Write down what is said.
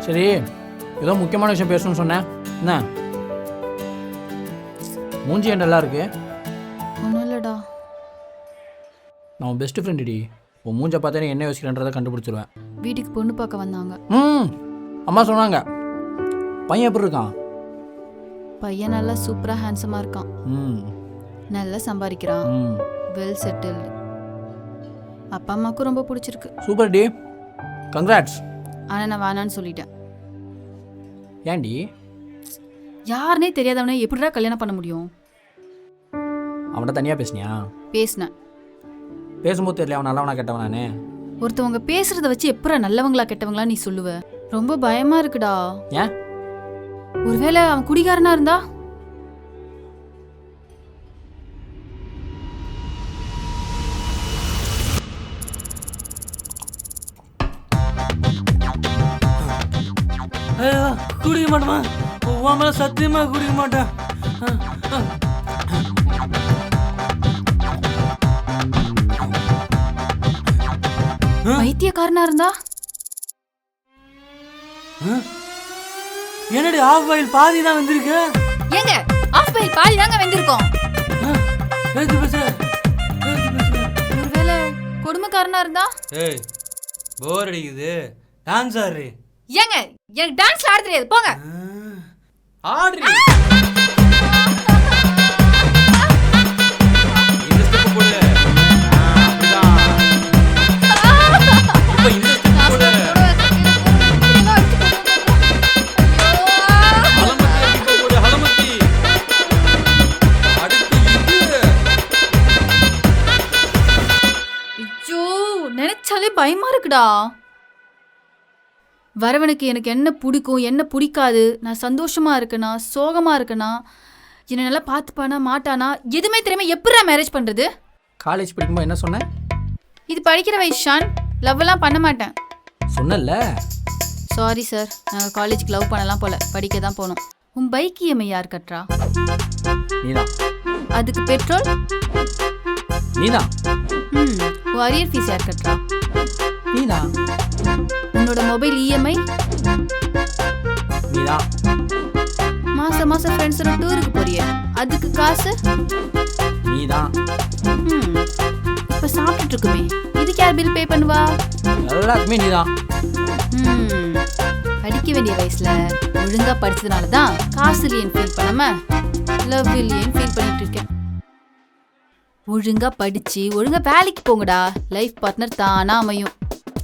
சரி, ஏதோ முக்கியமான விஷயம் பேசணும்னு சொன்னேன். என்ன மூஞ்சி ஏன் நல்லா இருக்கு? ஒன்றும் இல்லைடா. நான் உன் பெஸ்ட் ஃப்ரெண்டுடி. உன் மூஞ்சை பார்த்தே என்ன யோசிக்கிறேன்றதை கண்டுபிடிச்சிருவேன். வீட்டுக்கு பொண்ணு பார்க்க வந்தாங்க. அம்மா சொன்னாங்க. பையன் எப்படி இருக்கான்? பையன் நல்லா சூப்பராக ஹேண்ட்ஸமாக இருக்கான். நல்லா சம்பாதிக்கிறான். Well settled. அப்பா அம்மாவுக்கும் ரொம்ப பிடிச்சிருக்கு. சூப்பர் டி, கங்க்ராட்ஸ். ஆனால் நான் வேணான்னு சொல்லிட்டேன். ஏன்டி? யாருனே தெரியாதவனே எப்படிடா கல்யாணம் பண்ண முடியும்? அவன்கிட்ட தனியாக பேசினியா? பேசினேன். பேசும்போது தெரியல அவன் நல்லவனா கெட்டவன் நானே. ஒருத்தவங்க பேசுறத வச்சு எப்படா நல்லவங்களா கெட்டவங்களா நீ சொல்லுவ? ரொம்ப பயமா இருக்குடா. ஏன்? ஒருவேளை அவன் குடிகாரனா இருந்தா? குடிக்க மாட்டோமா? உன் மேல சத்தியமா குடிக்க மாட்டேன். வைத்தியக்காரனா இருந்தா? என்னடி ஆஃப் பாயில் பாதி தான் வந்திருக்கு? ஏங்க ஆஃப் பாயில் பாதி தாங்க வந்திருக்கோம். ஒருவேளை கொடுமைக்காரனா இருந்தா? ஏய் போர் அடிக்குது, டான்ஸ் ஆடுறி. ஏங்க எனக்கு டான்ஸ்ல ஆட தெரியாது, போங்க. ஆடுறி. இந்த ஸ்டெப் போடு. அப்படிதான். இப்போ இந்த ஸ்டெப் போடு. ஹலமத்தி போடு, ஹலமத்தி. அடுத்து இது. ஐயோ நினைச்சாலே பயமா இருக்குடா. வரவனுக்கு எனக்கு என்ன பிடிக்கும் என்ன பிடிக்காது, நான் சந்தோஷமா இருக்கனா சோகமா இருக்கனா, என்னை நல்லா பார்த்துப்பானா மாட்டானா, எதுவுமே தெரியாம எப்படா மேரேஜ் பண்றது? காலேஜ் படிக்கும்போது என்ன சொன்னேன்? இது படிக்கிற வயசு ஷான், லவ் எல்லாம் பண்ண மாட்டேன். சொன்னல. சாரி சார், நாங்கள் காலேஜுக்கு லவ் பண்ணலாம் போல, படிக்க தான் போனோம். உன் பைக் இஎம்ஐ யார் கட்டுறா? நீதான். அதுக்கு பெட்ரோல்? நீதான். உன் அரியர் ஃபீஸ் யார் கட்டுறா? நீதான். உன்னோட மொபைல் இஎம்ஐ? நீதான். மாசம் மாசம் ஃப்ரெண்ட்ஸோட டூருக்கு போறியே, அதுக்கு காசு? நீதான். இப்ப சாப்பிட்டுட்டு இருக்குமே, இதுக்கு யார் பில் பே பண்ணுவா? எல்லாத்துக்குமே நீதான். படிக்க வேண்டிய வயசுல ஒழுங்கா படிச்சதுனால தான் காசு இல்லையேன்னு ஃபீல் பண்ணாம லவ் இல்லையேன்னு ஃபீல் பண்ணிட்டு இருக்கேன். ஒழுங்கா படிச்சு ஒழுங்கா வேலைக்கு போங்கடா, லைஃப் பார்ட்னர் தானா அமையும்.